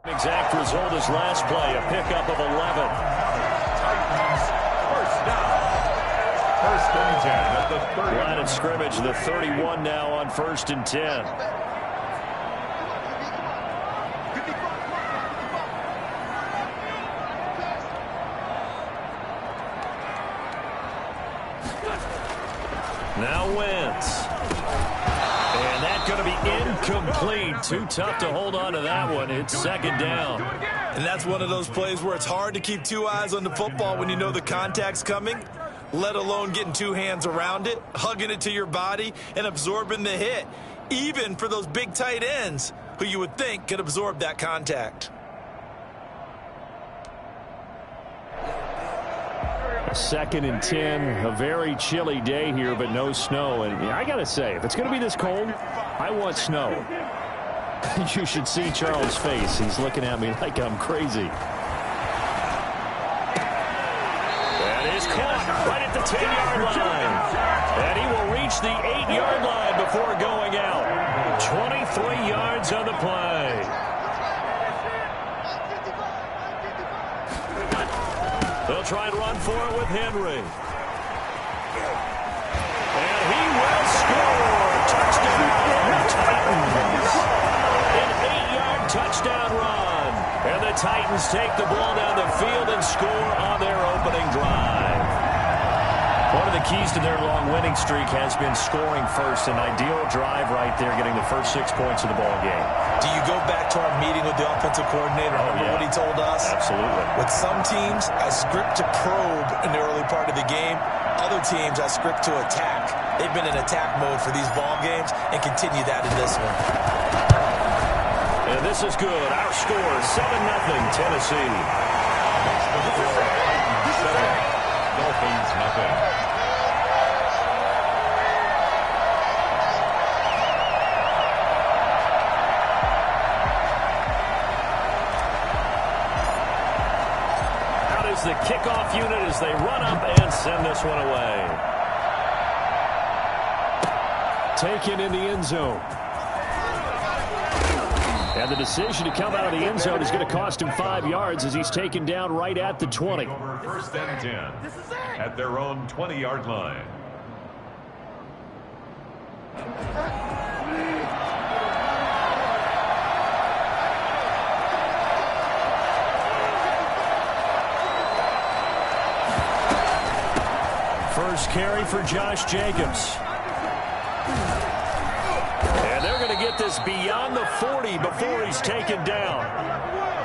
Exact result is last play, a pickup of 11. First down. First and 10 at the 30. Line of scrimmage, the 31 now on 1st and 10. Now Wentz. And that's going to be incomplete. Too tough to hold on to that one. It's 2nd down. And that's one of those plays where it's hard to keep two eyes on the football when you know the contact's coming, let alone getting two hands around it, hugging it to your body, and absorbing the hit, even for those big tight ends who you would think could absorb that contact. 2nd and 10, a very chilly day here, but no snow. And I got to say, if it's going to be this cold, I want snow. You should see Charles' face. He's looking at me like I'm crazy. That is caught right at the 10-yard line. And he will reach the 8-yard line before going out. 23 yards on the play. They'll try and run for it with Henry. And he will score. Touchdown, Titans. An 8-yard touchdown run. And the Titans take the ball down the field and score on their opening drive. One of the keys to their long winning streak has been scoring first. An ideal drive right there, getting the first 6 points of the ball game. Do you go back to our meeting with the offensive coordinator? Remember what he told us? Absolutely. With some teams, I script to probe in the early part of the game. Other teams, I script to attack. They've been in attack mode for these ball games and continue that in this one. And this is good. Our score is 7-0 Tennessee. Dolphins nothing. The kickoff unit as they run up and send this one away. Taken in the end zone. And the decision to come out of the end zone is going to cost him 5 yards as he's taken down right at the 20. Over 1st and 10 at their own 20-yard line. First carry for Josh Jacobs. And they're going to get this beyond the 40 before he's taken down.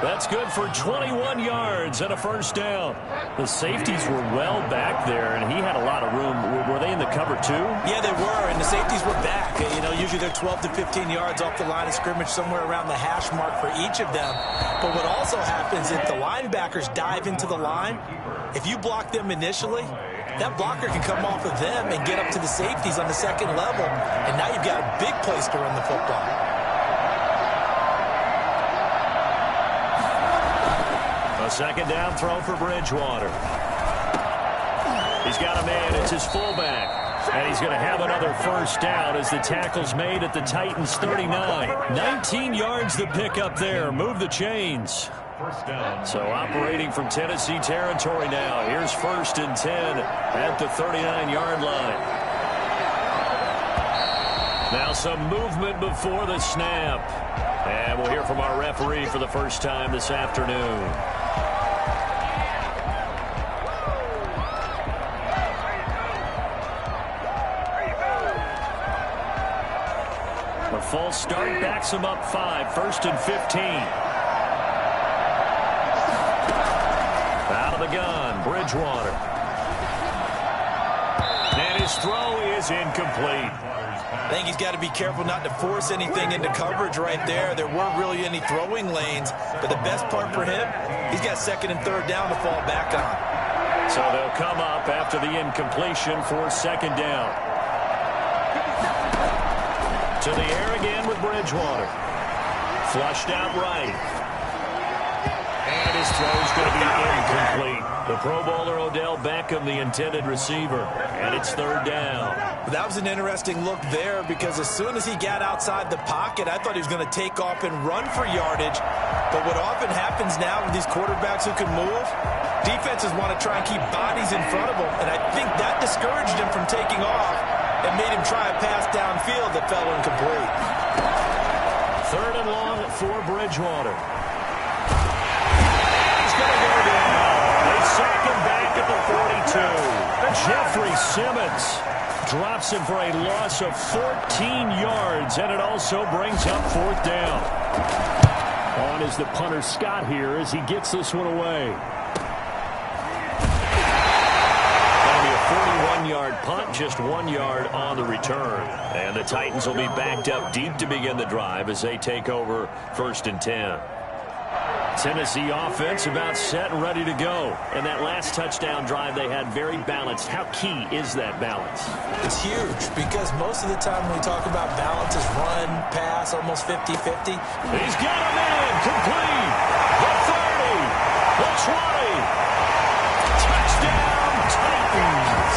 That's good for 21 yards and a first down. The safeties were well back there, and he had a lot of room. Were they in the cover too? Yeah, they were, and the safeties were back. You know, usually they're 12 to 15 yards off the line of scrimmage, somewhere around the hash mark for each of them. But what also happens if the linebackers dive into the line, if you block them initially, that blocker can come off of them and get up to the safeties on the second level, and now you've got a big place to run the football. A second down throw for Bridgewater. He's got a man. It's his fullback. And he's going to have another first down as the tackle's made at the Titans 39. 19 yards the pick up there. Move the chains. So operating from Tennessee territory now. Here's 1st and 10 at the 39-yard line. Now some movement before the snap. And we'll hear from our referee for the first time this afternoon. A false start backs him up 5. 1st and 15. Out of the gun, Bridgewater. And his throw is incomplete. I think he's got to be careful not to force anything into coverage right there. There weren't really any throwing lanes, but the best part for him, he's got 2nd and 3rd down to fall back on. So they'll come up after the incompletion for 2nd down. To the air again with Bridgewater. Flushed out right. And his throw's going to be incomplete. The Pro Bowler Odell Beckham, the intended receiver. And it's third down. That was an interesting look there because as soon as he got outside the pocket, I thought he was going to take off and run for yardage. But what often happens now with these quarterbacks who can move, defenses want to try and keep bodies in front of them. And I think that discouraged him from taking off and made him try a pass downfield that fell incomplete. Third and long for Bridgewater. He's going to go down. They sack him back at the 42. Jeffrey Simmons drops him for a loss of 14 yards, and it also brings up fourth down. On is the punter Scott here as he gets this one away. That'll be a 41-yard punt, just 1 yard on the return. And the Titans will be backed up deep to begin the drive as they take over first and 10. Tennessee offense about set and ready to go. And that last touchdown drive they had very balanced. How key is that balance? It's huge because most of the time when we talk about balance is run, pass, almost 50-50. He's got a man complete. The 30, the 20. Touchdown Titans.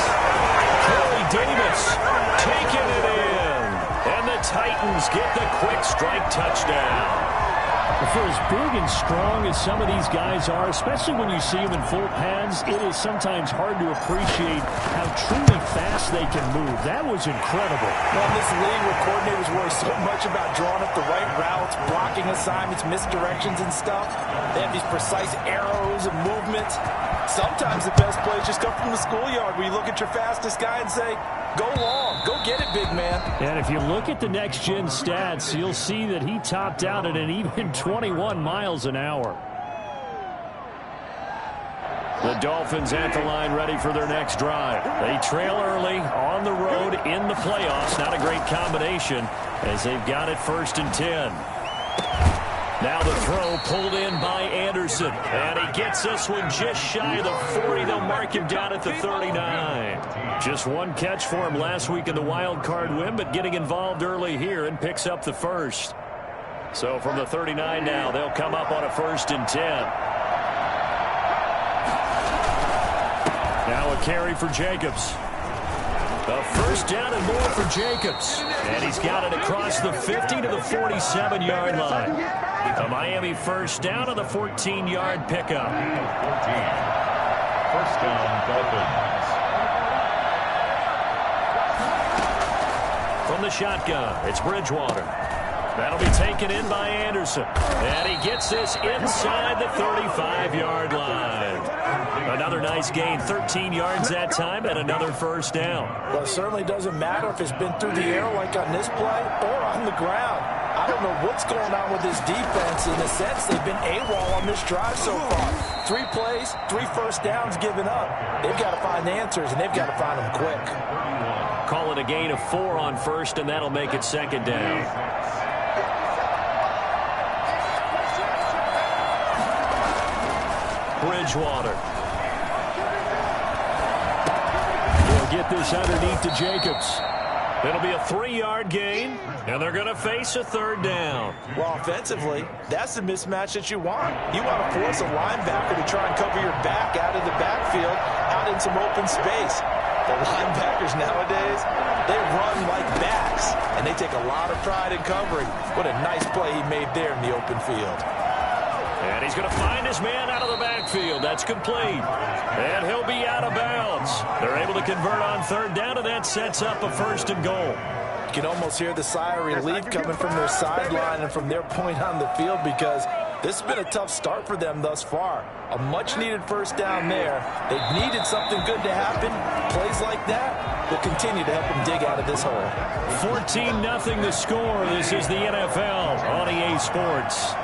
Corey Davis taking it in. And the Titans get the quick strike touchdown. For as big and strong as some of these guys are, especially when you see them in full pads, it is sometimes hard to appreciate how truly fast they can move. That was incredible. Well, in this league where coordinators worry so much about drawing up the right routes, blocking assignments, misdirections and stuff, they have these precise arrows and movements. Sometimes the best plays just come from the schoolyard where you look at your fastest guy and say, go long, go get it, big man. And if you look at the next-gen stats, you'll see that he topped out at an even 21 miles an hour. The Dolphins at the line ready for their next drive. They trail early on the road in the playoffs. Not a great combination as they've got it first and 10. Now the throw pulled in by Anderson. And he gets this one just shy of the 40. They'll mark him down at the 39. Just one catch for him last week in the wild card win, but getting involved early here and picks up the first. So from the 39 now, they'll come up on a first and 10. Now a carry for Jacobs. A first down and more for Jacobs. And he's got it across the 50 to the 47-yard line. A Miami first down on the 14-yard pickup. 14. First down, Dolphins. From the shotgun, it's Bridgewater. That'll be taken in by Anderson. And he gets this inside the 35-yard line. Another nice gain, 13 yards that time, and another first down. Well, it certainly doesn't matter if it's been through the air like on this play or on the ground. I don't know what's going on with this defense. In a sense, they've been AWOL on this drive so far. 3 plays, 3 first downs given up. They've got to find answers, and they've got to find them quick. Call it a gain of 4 on first, and that'll make it second down. Bridgewater. They'll get this underneath to Jacobs. It'll be a 3-yard gain, and they're going to face a third down. Well, offensively, that's the mismatch that you want. You want to force a linebacker to try and cover your back out of the backfield, out in some open space. The linebackers nowadays, they run like backs, and they take a lot of pride in covering. What a nice play he made there in the open field. And he's going to find his man out of the backfield. That's complete. And he'll be out of bounds. They're able to convert on third down, and that sets up a first and goal. You can almost hear the sigh of relief coming from their sideline and from their point on the field because this has been a tough start for them thus far. A much-needed first down there. They've needed something good to happen. Plays like that will continue to help them dig out of this hole. 14-0 the score. This is the NFL on EA Sports.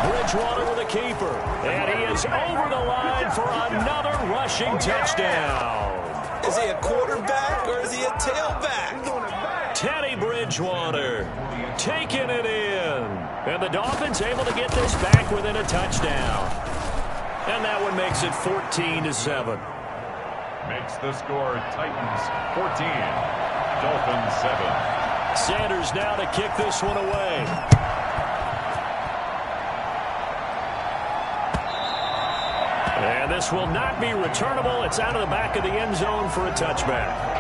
Bridgewater with a keeper. And he is over the line for another rushing touchdown. Is he a quarterback or is he a tailback? Teddy Bridgewater taking it in. And the Dolphins able to get this back within a touchdown. And that one makes it 14-7. Makes the score Titans 14, Dolphins 7. Sanders now to kick this one away. And this will not be returnable. It's out of the back of the end zone for a touchback.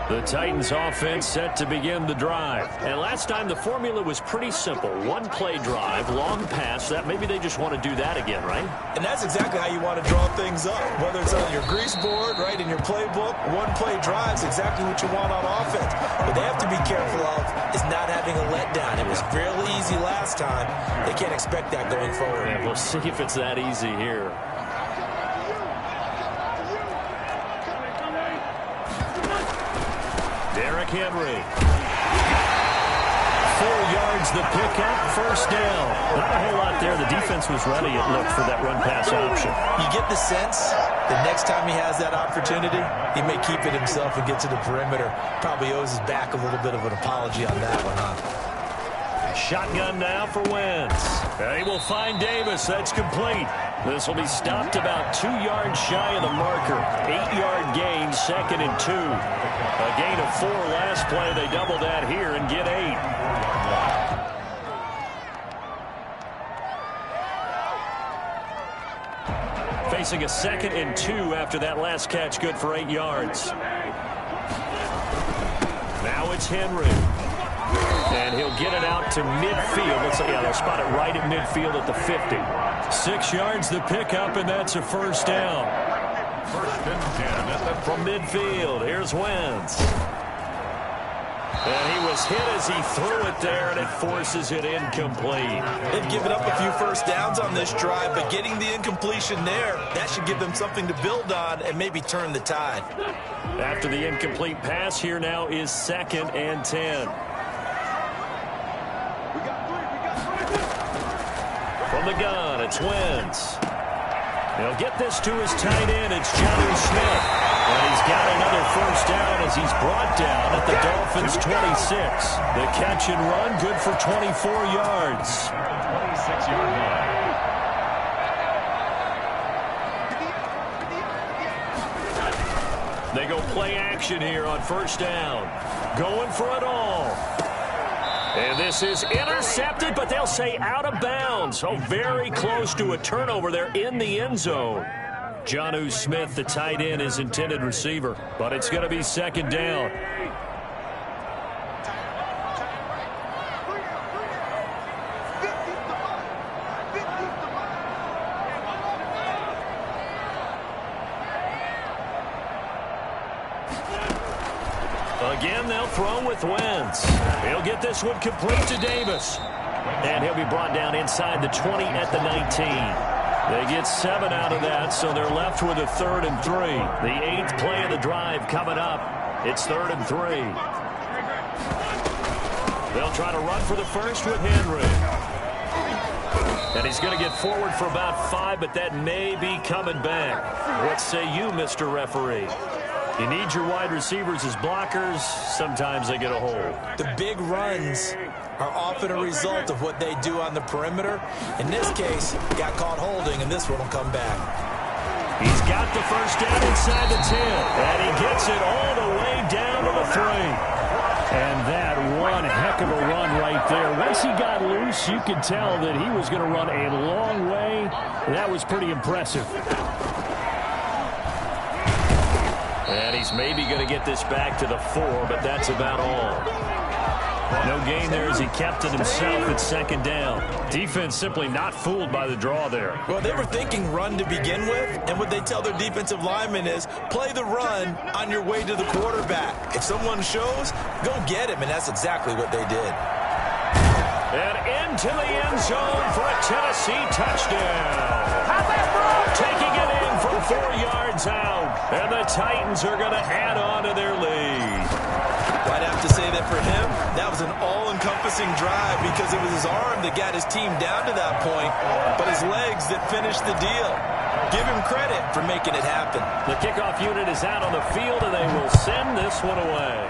The Titans offense set to begin the drive. And last time the formula was pretty simple. One play drive, long pass. That maybe they just want to do that again, right? And that's exactly how you want to draw things up. Whether it's on your grease board, right, in your playbook, one play drive is exactly what you want on offense. What they have to be careful of is not having a letdown. It was fairly easy last time. They can't expect that going forward. Yeah, we'll see if it's that easy here. Derrick Henry. 4 yards the pickup, first down. Not a whole lot there. The defense was ready, it looked, for that run-pass option. You get the sense the next time he has that opportunity, he may keep it himself and get to the perimeter. Probably owes his back a little bit of an apology on that one, huh? Shotgun now for Wentz. He will find Davis. That's complete. This will be stopped about 2 yards shy of the marker. 8-yard gain, 2nd and 2. A gain of 4 last play. They double that here and get 8. Facing a 2nd and 2 after that last catch, good for 8 yards. Now it's Henry. And he'll get it out to midfield. Looks like, yeah, they'll spot it right at midfield at the 50. 6 yards the pickup, and that's a first down. First and 10 from midfield. Here's Wentz. And he was hit as he threw it there, and it forces it incomplete. They've given up a few first downs on this drive, but getting the incompletion there, that should give them something to build on and maybe turn the tide. After the incomplete pass, here now is 2nd and 10. From the gun, it's Wentz. He'll get this to his tight end. It's Jonnu Smith. And he's got another first down as he's brought down at the Dolphins' 26. The catch and run, good for 24 yards. 26-yard line. They go play action here on first down. Going for it all. And this is intercepted, but they'll say out of bounds. So very close to a turnover there in the end zone. Jonnu Smith, the tight end, is intended receiver. But it's going to be 2nd down. Again, they'll throw with Wentz. He'll get this one complete to Davis. And he'll be brought down inside the 20 at the 19. They get 7 out of that, so they're left with a 3rd and 3. The 8th play of the drive coming up. It's 3rd and 3. They'll try to run for the first with Henry. And he's going to get forward for about 5, but that may be coming back. What say you, Mr. Referee? You need your wide receivers as blockers. Sometimes they get a hold. The big runs are often a result of what they do on the perimeter. In this case, got caught holding, and this one will come back. He's got the first down inside the 10, and he gets it all the way down to the 3. And that one heck of a run right there. Once he got loose, you could tell that he was going to run a long way. That was pretty impressive. And he's maybe going to get this back to the 4, but that's about all. No gain there as he kept it himself at 2nd down. Defense simply not fooled by the draw there. Well, they were thinking run to begin with, and what they tell their defensive linemen is play the run on your way to the quarterback. If someone shows, go get him, and that's exactly what they did. And into the end zone for a Tennessee touchdown. Taking it in from 4 yards out, and the Titans are going to add on to their lead. I'd have to say that for him, that was an all-encompassing drive because it was his arm that got his team down to that point, but his legs that finished the deal. Give him credit for making it happen. The kickoff unit is out on the field, and they will send this one away.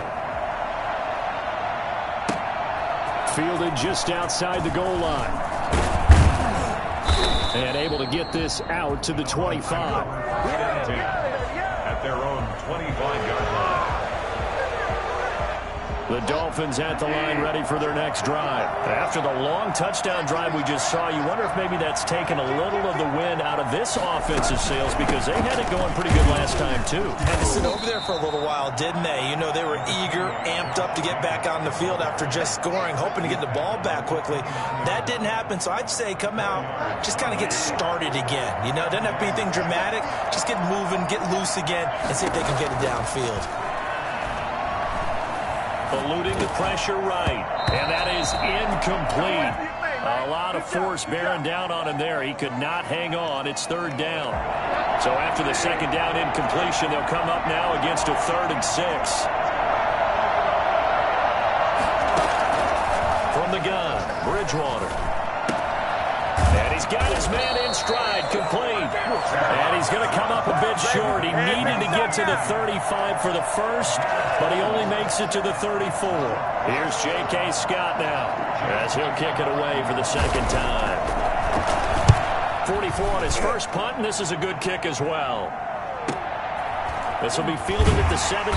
Fielded just outside the goal line. And able to get this out to the 25. At their own 25-yard line. The Dolphins at the line ready for their next drive. After the long touchdown drive we just saw, you wonder if maybe that's taken a little of the wind out of this offensive sails because they had it going pretty good last time too. Had to sit over there for a little while, didn't they? You know, they were eager, amped up to get back on the field after just scoring, hoping to get the ball back quickly. That didn't happen, so I'd say come out, just kind of get started again. You know, it doesn't have to be anything dramatic. Just get moving, get loose again, and see if they can get it downfield. Eluding the pressure right, and that is incomplete. A lot of force bearing down on him there. He could not hang on. It's third down. So after the second down incompletion, they'll come up now against a 3rd and 6. From the gun, Bridgewater. And he's got his man in stride, complete. And he's going to come up a bit short. He needed to get to the 35 for the first, but he only makes it to the 34. Here's J.K. Scott now, as he'll kick it away for the second time. 44 on his first punt, and this is a good kick as well. This will be fielded at the 17.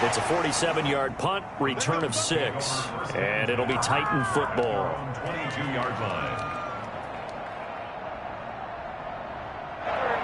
It's a 47-yard punt, return of 6, and it'll be Titan football. 22-yard line.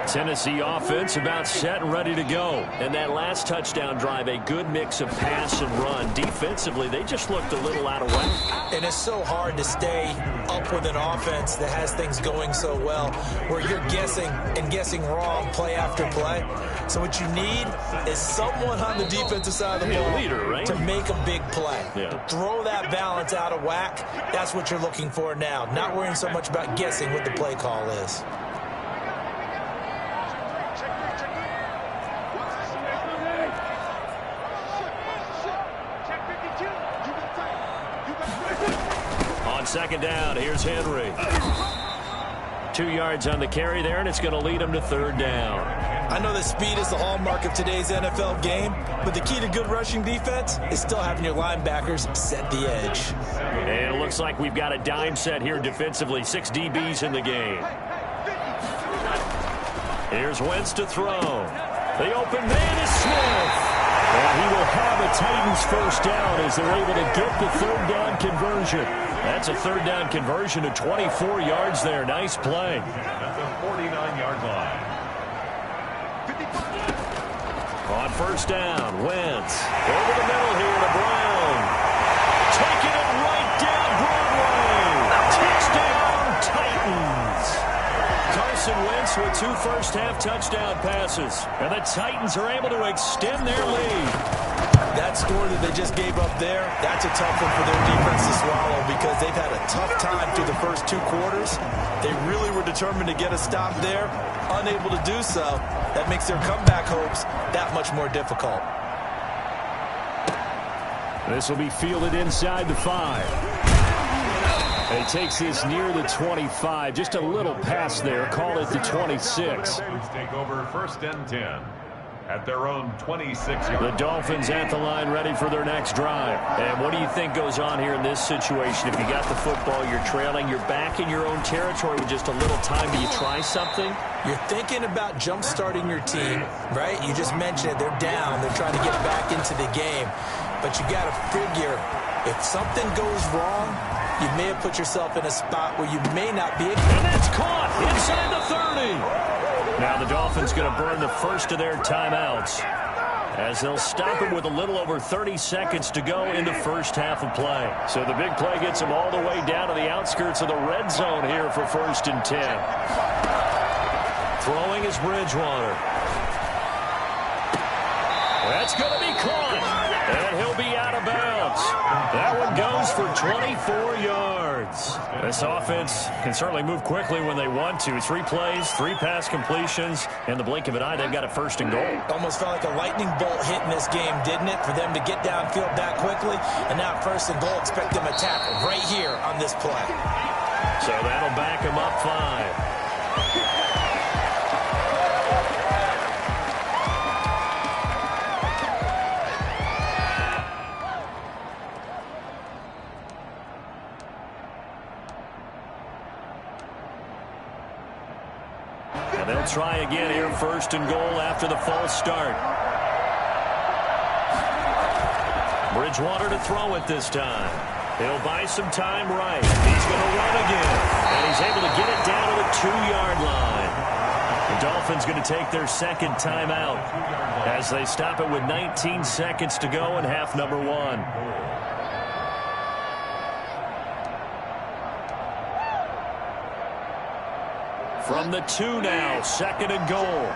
Tennessee offense about set and ready to go. And that last touchdown drive, a good mix of pass and run. Defensively, they just looked a little out of whack. And it's so hard to stay up with an offense that has things going so well, where you're guessing and guessing wrong play after play. So what you need is someone on the defensive side of the ball to make a big play. Yeah. Throw that balance out of whack. That's what you're looking for now. Not worrying so much about guessing what the play call is. Second down, here's Henry. 2 yards on the carry there, and it's going to lead him to third down. I know that speed is the hallmark of today's NFL game, but the key to good rushing defense is still having your linebackers set the edge. And it looks like we've got a dime set here defensively. 6 DBs in the game. Here's Wentz to throw. The open man is Smith. And he will have a Titans first down as they're able to get the third down conversion. That's a third down conversion to 24 yards there. Nice play. That's a 49-yard line. On first down, Wentz. Over the middle here to Brown. Taking it right down Broadway. Touchdown, Titans. Carson Wentz with 2 first-half touchdown passes. And the Titans are able to extend their lead. That score that they just gave up there, that's a tough one for their defense to swallow because they've had a tough time through the first 2 quarters. They really were determined to get a stop there, unable to do so. That makes their comeback hopes that much more difficult. This will be fielded inside the 5. And he takes this near the 25. Just a little pass there. Call it the 26. Take over 1st and 10. At their own 26-yard. The Dolphins at the line ready for their next drive. And what do you think goes on here in this situation? If you got the football, you're trailing, you're back in your own territory with just a little time. Do you try something? You're thinking about jump-starting your team, right? You just mentioned it. They're down. They're trying to get back into the game. But you got to figure if something goes wrong, you may have put yourself in a spot where you may not be able to. And that's caught inside the 30. Now the Dolphins going to burn the first of their timeouts as they'll stop it with a little over 30 seconds to go in the first half of play. So the big play gets them all the way down to the outskirts of the red zone here for 1st and 10. Throwing is Bridgewater. That's going to be caught, and he'll be out of bounds. That one goes for 24 yards. This offense can certainly move quickly when they want to. 3 plays, 3 pass completions. In the blink of an eye, they've got a 1st and goal. Almost felt like a lightning bolt hit in this game, didn't it? For them to get downfield that quickly. And now 1st and goal, expect them to tackle right here on this play. So that'll back them up 5. they'll try again here, first and goal after the false start. Bridgewater to throw it this time. He'll buy some time right. He's going to run again. And he's able to get it down to the 2-yard line. The Dolphins going to take their second timeout as they stop it with 19 seconds to go in half number 1. From the 2 now, second and goal.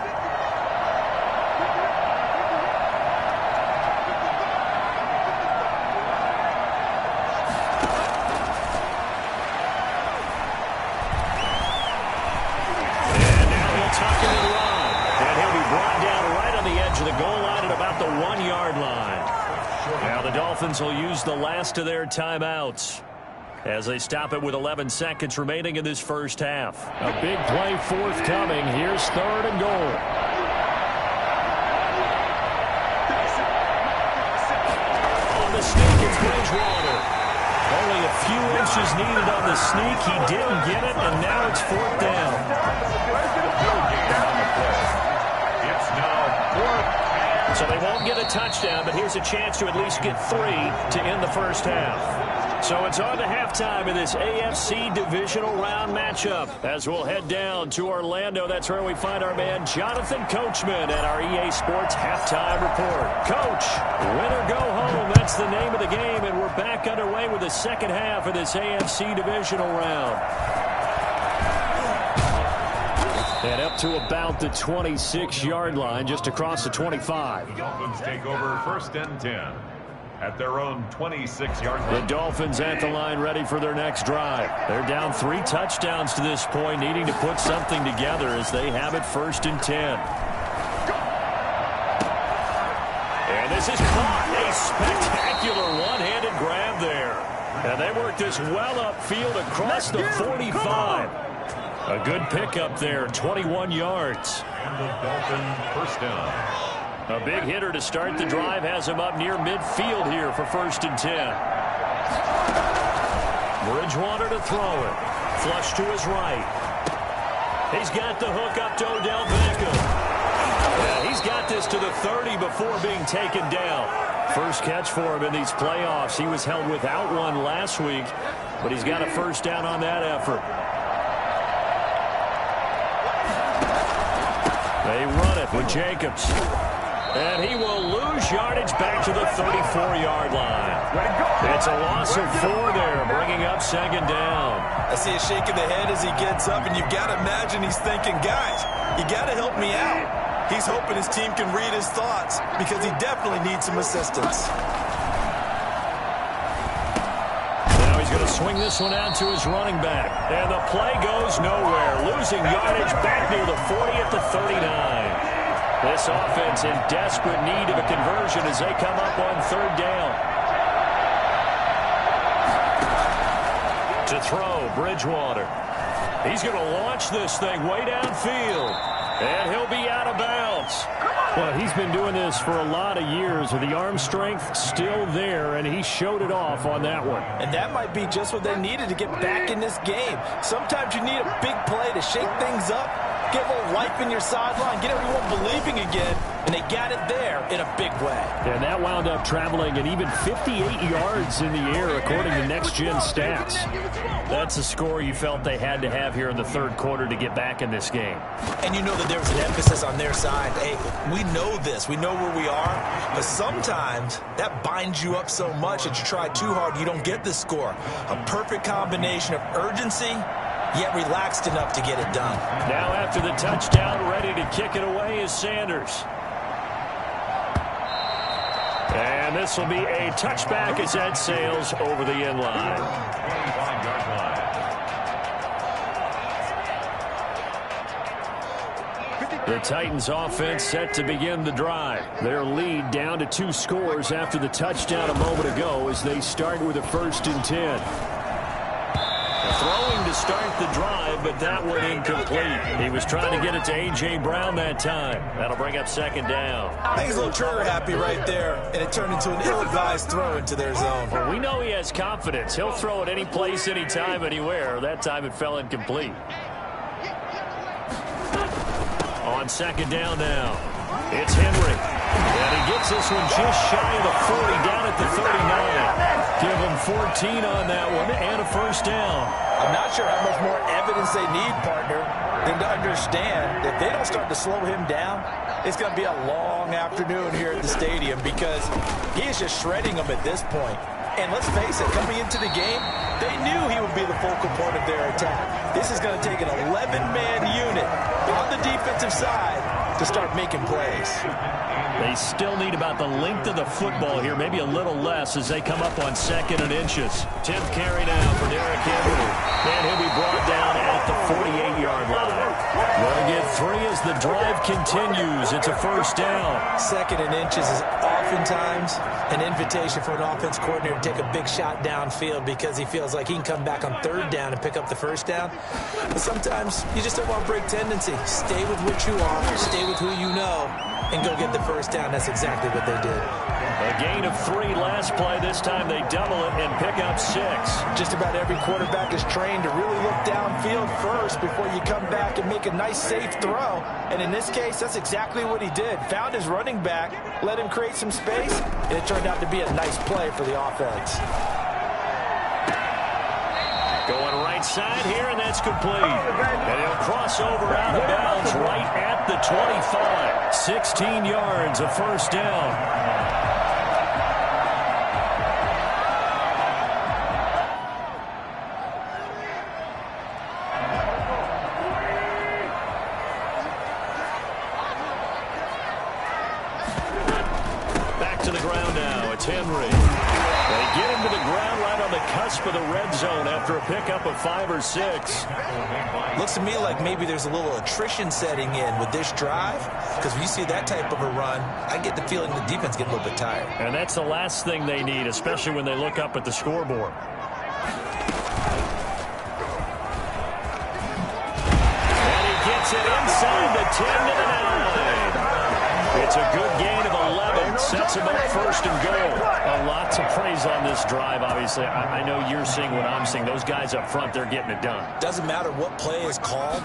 Dolphins will use the last of their timeouts as they stop it with 11 seconds remaining in this first half. A big play forthcoming. Here's third and goal. On the sneak, it's Bridgewater. Only a few inches needed on the sneak. He didn't get it, and now it's fourth down. It's now fourth. So they won't get a touchdown, but here's a chance to at least get 3 to end the first half. So it's on to halftime in this AFC divisional round matchup as we'll head down to Orlando. That's where we find our man Jonathan Coachman at our EA Sports Halftime Report. Coach, win or go home, that's the name of the game, and we're back underway with the second half of this AFC divisional round. And up to about the 26-yard line, just across the 25. The Dolphins take over first and 10 at their own 26-yard line. The Dolphins at the line ready for their next drive. They're down 3 touchdowns to this point, needing to put something together as they have it first and 10. And this is caught. A spectacular one-handed grab there. And they work this well upfield across the 45. A good pickup there, 21 yards. And the Dolphin first down. A big hitter to start the drive has him up near midfield here for first and 10. Bridgewater to throw it. Flush to his right. He's got the hook up to Odell Beckham. Yeah, he's got this to the 30 before being taken down. First catch for him in these playoffs. He was held without one last week, but he's got a first down on that effort. They run it with Jacobs. And he will lose yardage back to the 34-yard line. It's a loss of 4 there, bringing up second down. I see a shake of the head as he gets up, and you've got to imagine he's thinking, guys, you got to help me out. He's hoping his team can read his thoughts because he definitely needs some assistance. Now he's going to swing this one out to his running back. And the play goes nowhere, losing yardage back near the 40 at the 39. This offense in desperate need of a conversion as they come up on third down. To throw, Bridgewater. He's going to launch this thing way downfield. And he'll be out of bounds. Well, he's been doing this for a lot of years with the arm strength still there, and he showed it off on that one. And that might be just what they needed to get back in this game. Sometimes you need a big play to shake things up, get a little life in your sideline, get everyone believing again, and they got it there in a big way. And that wound up traveling an even 58 yards in the air, according to Next Gen Stats. That's a score you felt they had to have here in the third quarter to get back in this game. And you know that there was an emphasis on their side. Hey, we know this. We know where we are. But sometimes that binds you up so much that you try too hard, you don't get the score. A perfect combination of urgency, yet relaxed enough to get it done. Now after the touchdown, ready to kick it away is Sanders. And this will be a touchback as that sails over the end line. 25-yard line. The Titans offense set to begin the drive. Their lead down to 2 scores after the touchdown a moment ago as they start with a first and 10. Throwing to start the drive, but that one incomplete. He was trying to get it to A.J. Brown that time. That'll bring up second down. I think he's a little trigger happy right there, and it turned into an ill-advised throw into their zone. Well, we know he has confidence. He'll throw it any place, anytime, anywhere. That time it fell incomplete. On second down now, it's Henry. And he gets this one just shy of the 40, down at the 39. Give him 14 on that one and a first down. I'm not sure how much more evidence they need, partner, than to understand that if they don't start to slow him down, it's going to be a long afternoon here at the stadium because he is just shredding them at this point. And let's face it, coming into the game, they knew he would be the focal point of their attack. This is going to take an 11-man unit on the defensive side to start making plays. They still need about the length of the football here, maybe a little less as they come up on 2nd and inches. 10th carry now for Derrick Henry. And he'll be brought down at the 48-yard line. They'll get 3 as the drive continues. It's a first down. 2nd and inches is oftentimes an invitation for an offense coordinator to take a big shot downfield because he feels like he can come back on 3rd down and pick up the first down. But sometimes you just don't want to break tendency. Stay with what you are, stay with who you know, and go get the first down. That's exactly what they did. A gain of 3 last play. This time they double it and pick up 6. Just about every quarterback is trained to really look downfield first before you come back and make a nice, safe throw. And in this case, that's exactly what he did. Found his running back, let him create some space, and it turned out to be a nice play for the offense. Going right side here, and that's complete. And he'll cross over out of bounds right at the 25. 16 yards, a first down. Back to the ground now. It's Henry. They get him to the ground right on the cusp of the red zone after a pickup of 5 or 6. Looks to me like maybe there's a little attrition setting in with this drive, because when you see that type of a run, I get the feeling the defense gets a little bit tired. And that's the last thing they need, especially when they look up at the scoreboard. And he gets it inside the 10 to the 9. It's a good gain of 11. Sets him up 1st and goal. Lots of praise on this drive, obviously. I know you're seeing what I'm seeing. Those guys up front, they're getting it done. Doesn't matter what play is called.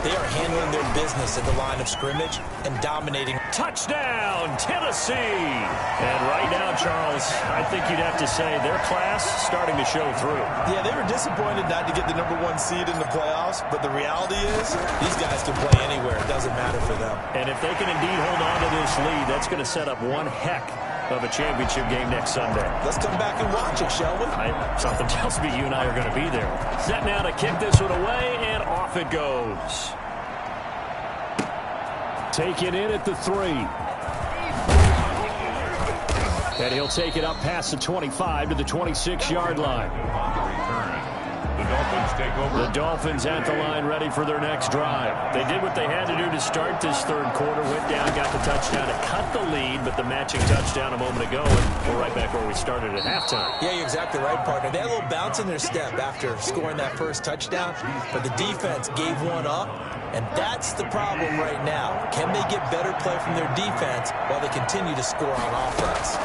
They are handling their business at the line of scrimmage and dominating. Touchdown, Tennessee! And right now, Charles, I think you'd have to say their class starting to show through. Yeah, they were disappointed not to get the #1 seed in the playoffs, but the reality is these guys can play anywhere. It doesn't matter for them. And if they can indeed hold on to this lead, that's going to set up one heck of a championship game next Sunday. Let's come back and watch it, shall we? Something tells me you and I are going to be there. Set now to kick this one away, and off it goes. Take it in at the 3. And he'll take it up past the 25 to the 26-yard line. The Dolphins take over. The Dolphins at the line, ready for their next drive. They did what they had to do to start this 3rd quarter. Went down, got the touchdown to cut the lead, but the matching touchdown a moment ago, and we're right back where we started at halftime. Yeah, you're exactly right, partner. They had a little bounce in their step after scoring that first touchdown, but the defense gave one up, and that's the problem right now. Can they get better play from their defense while they continue to score on offense?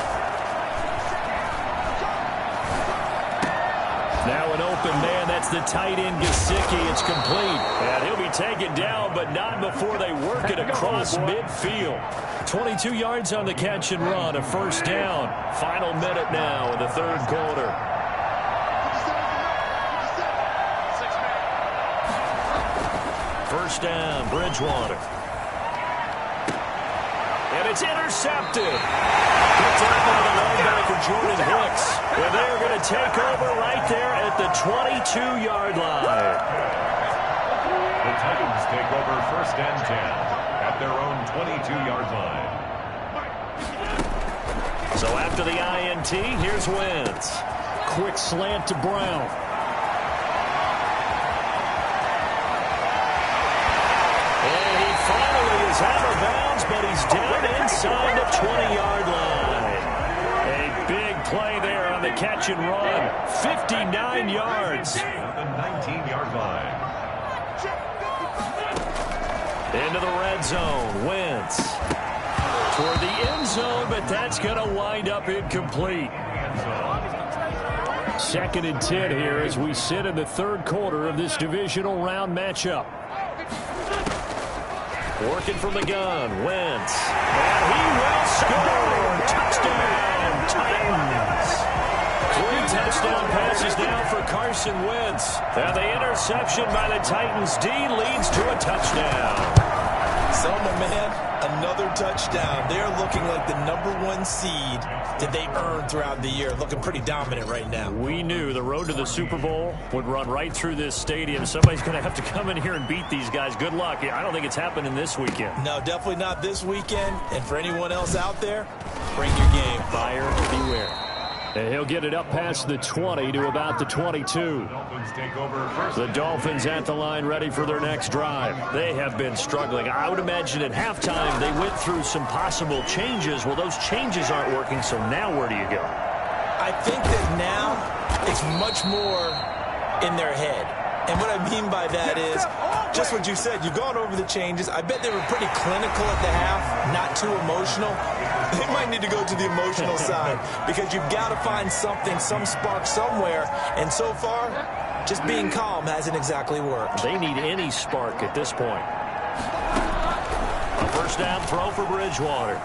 Now an open man, that's the tight end, Gesicki. It's complete. And he'll be taken down, but not before they work it across midfield. 22 yards on the catch and run, a first down. Final minute now in the 3rd quarter. First down, Bridgewater. And it's intercepted. Picked up by the linebacker, Jordan Hicks. And they're going to take over right there at the 22-yard line. The Titans take over 1st and 10 at their own 22-yard line. So after the INT, here's Wentz. Quick slant to Brown. And he finally is out of bounds, but he's down inside the 20-yard line. A big play there on the catch and run. 59 yards. At the 19-yard line. Into the red zone. Wentz toward the end zone, but that's going to wind up incomplete. 2nd and 10 here as we sit in the 3rd quarter of this divisional round matchup. Working from the gun, Wentz. And he will score. Touchdown, Titans. 3 touchdown passes now for Carson Wentz. And the interception by the Titans D leads to a touchdown. So, my man, another touchdown. They're looking like the #1 seed that they earned throughout the year. Looking pretty dominant right now. We knew the road to the Super Bowl would run right through this stadium. Somebody's going to have to come in here and beat these guys. Good luck. I don't think it's happening this weekend. No, definitely not this weekend. And for anyone else out there, bring your game. Buyer beware. And he'll get it up past the 20 to about the 22. The Dolphins at the line ready for their next drive. They have been struggling. I would imagine at halftime they went through some possible changes. Well, those changes aren't working, so now where do you go? I think that now it's much more in their head. And what I mean by that is just what you said. You've gone over the changes. I bet they were pretty clinical at the half, not too emotional. They might need to go to the emotional side because you've got to find something, some spark somewhere. And so far, just being calm hasn't exactly worked. They need any spark at this point. A first down throw for Bridgewater.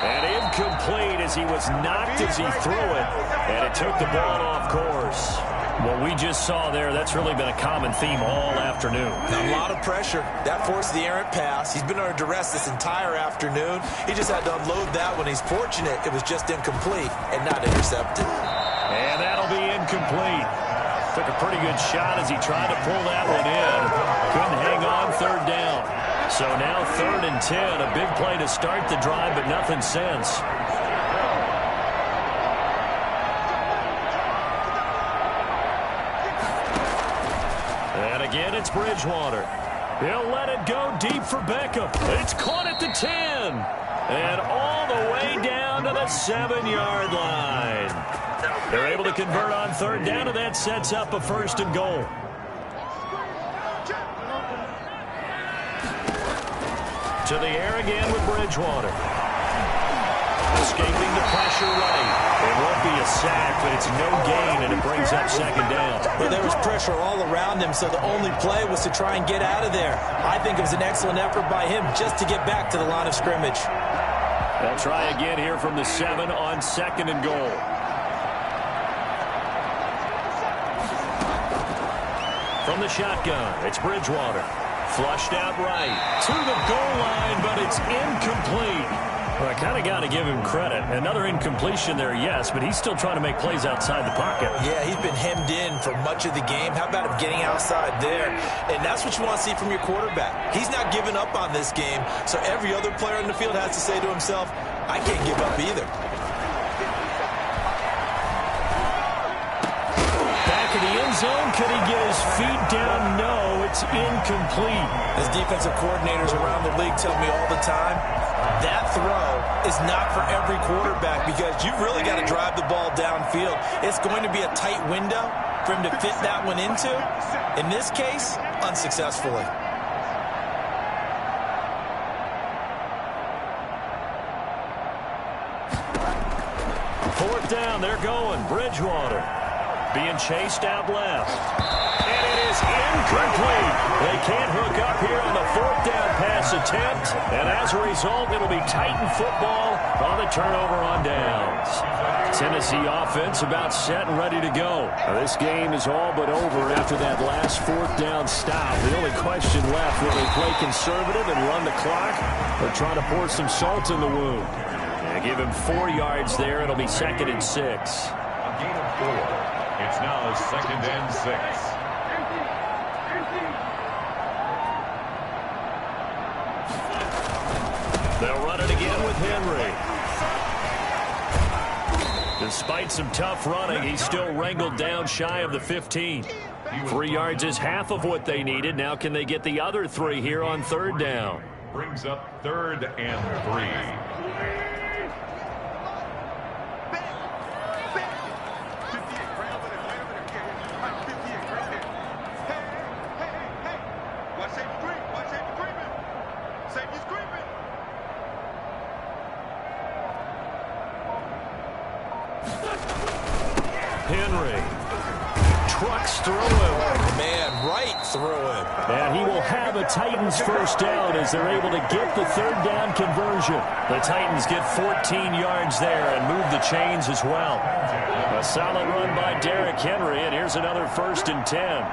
And incomplete as he was knocked as he threw it. And it took the ball off course. What we just saw there, that's really been a common theme all afternoon. A lot of pressure. That forced the errant pass. He's been under duress this entire afternoon. He just had to unload that one. He's fortunate it was just incomplete and not intercepted. And that'll be incomplete. Took a pretty good shot as he tried to pull that one in. Couldn't hang on third down. So now 3rd and 10. A big play to start the drive, but nothing since. And again, it's Bridgewater. He'll let it go deep for Beckham. It's caught at the 10. And all the way down to the 7-yard line. They're able to convert on 3rd down, and that sets up a 1st and goal. To the air again with Bridgewater. Escaping the pressure right. It won't be a sack, but it's no gain, and it brings up 2nd down. Well, there was pressure all around him, so the only play was to try and get out of there. I think it was an excellent effort by him just to get back to the line of scrimmage. They'll try again here from the 7 on 2nd and goal. From the shotgun, it's Bridgewater. Flushed out right to the goal line, but it's incomplete. Well, I kind of got to give him credit. Another incompletion there, yes, but he's still trying to make plays outside the pocket. Yeah, he's been hemmed in for much of the game. How about him getting outside there? And that's what you want to see from your quarterback. He's not giving up on this game, so every other player in the field has to say to himself, I can't give up either. In the end zone, can he get his feet down? No, it's incomplete. As defensive coordinators around the league tell me all the time, that throw is not for every quarterback because you've really got to drive the ball downfield. It's going to be a tight window for him to fit that one into. In this case, unsuccessfully. 4th down, they're going. Bridgewater. Being chased out left. And it is incomplete. They can't hook up here on the 4th down pass attempt. And as a result, it'll be Titan football on the turnover on downs. Tennessee offense about set and ready to go. Now, this game is all but over after that last 4th down stop. The only question left, will they play conservative and run the clock or try to pour some salt in the wound? Yeah, give him 4 yards there. It'll be 2nd and 6. A gain of 4. It's now 2nd and 6. They'll run it again with Henry. Despite some tough running, he's still wrangled down shy of the 15. 3 yards is half of what they needed. Now can they get the other 3 here on 3rd down? Brings up 3rd and 3. Henry trucks through him. Oh, man, right through him. And he will have a Titans first down as they're able to get the third down conversion. The Titans get 14 yards there and move the chains as well. A solid run by Derrick Henry, and here's another 1st and 10.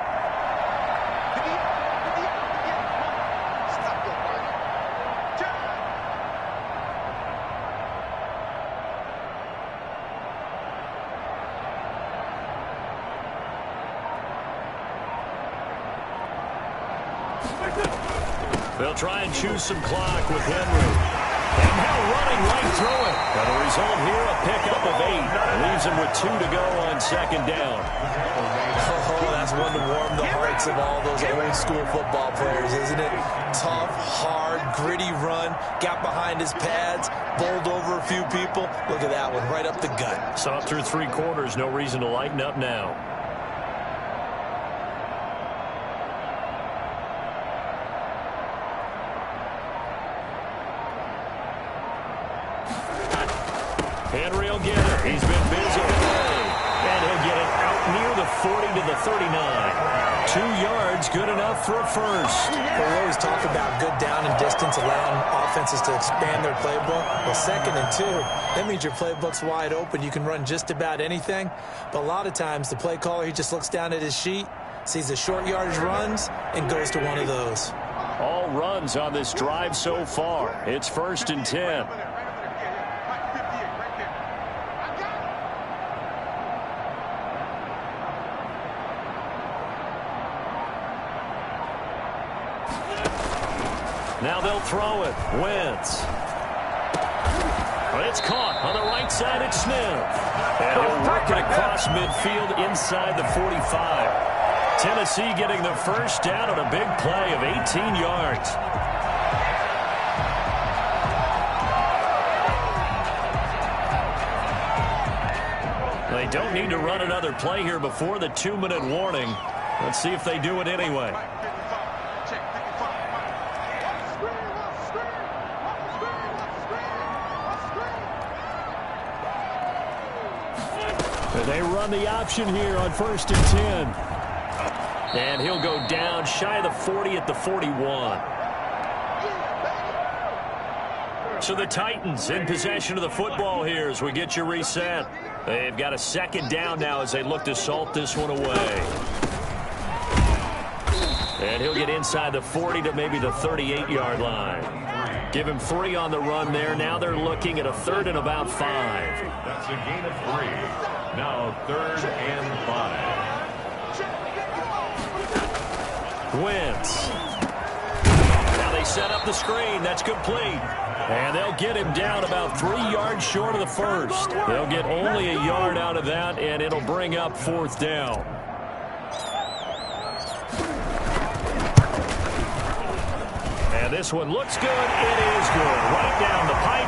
They'll try and choose some clock with Henry. And now running right through it. And the result here, a pickup of 8. Leaves him with 2 to go on 2nd down. Oh, that's one to warm the hearts of all those old school football players, isn't it? Tough, hard, gritty run. Got behind his pads, bowled over a few people. Look at that one, right up the gut. So up through 3 quarters, no reason to lighten up now. Henry will get it. He's been busy today. And he'll get it out near the 40 to the 39. 2 yards, good enough for a first. We always talk about good down and distance, allowing offenses to expand their playbook. Well, 2nd and 2, that means your playbook's wide open. You can run just about anything. But a lot of times, the play caller, he just looks down at his sheet, sees the short yardage runs, and goes to one of those. All runs on this drive so far. It's 1st and 10. Now they'll throw it. Wentz. It's caught on the right side. It's Smith. And he'll work it across midfield inside the 45. Tennessee getting the first down on a big play of 18 yards. They don't need to run another play here before the 2-minute warning. Let's see if they do it anyway. They run the option here on 1st and 10. And he'll go down shy of the 40 at the 41. So the Titans in possession of the football here as we get you reset. They've got a 2nd down now as they look to salt this one away. And he'll get inside the 40 to maybe the 38-yard line. Give him 3 on the run there. Now they're looking at a 3rd and about 5. That's a gain of 3. Now 3rd and 5. Wentz. Now they set up the screen. That's complete. And they'll get him down about 3 yards short of the first. They'll get only a yard out of that, and it'll bring up 4th down. And this one looks good. It is good. Right down the pipe.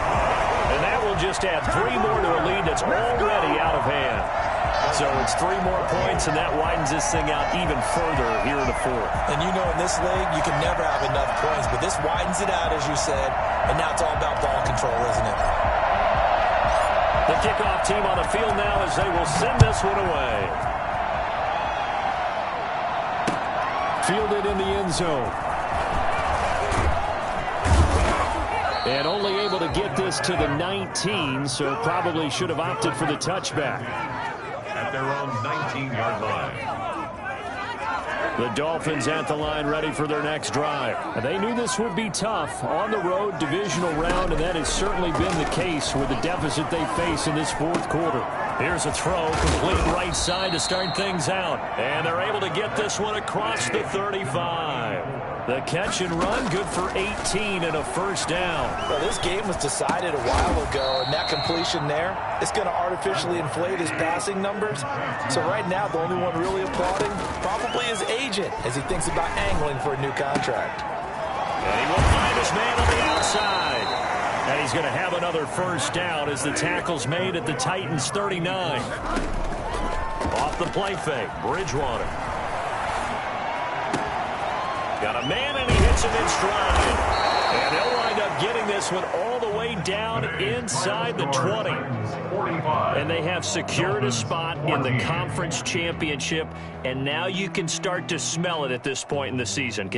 And that will just add 3 more to a lead that's already out of hand. So it's 3 more points, and that widens this thing out even further here in the 4th. And you know, in this league, you can never have enough points, but this widens it out, as you said, and now it's all about ball control, isn't it? The kickoff team on the field now as they will send this one away. Fielded in the end zone. And only able to get this to the 19, so probably should have opted for the touchback. At their own 19-yard line. The Dolphins at the line ready for their next drive. They knew this would be tough on the road divisional round, and that has certainly been the case with the deficit they face in this 4th quarter. Here's a throw, complete right side to start things out. And they're able to get this one across the 35. The catch and run, good for 18 and a first down. Well, this game was decided a while ago, and that completion there is going to artificially inflate his passing numbers. So right now, the only one really applauding probably his agent as he thinks about angling for a new contract. And he will find his man on the outside. And he's going to have another first down as the tackle's made at the Titans' 39. Off the play fake, Bridgewater. Got a man, and he hits him in stride. And they'll wind up getting this this one all the way down inside the 20. And they have secured a spot in the conference championship, and now you can start to smell it at this point in the season.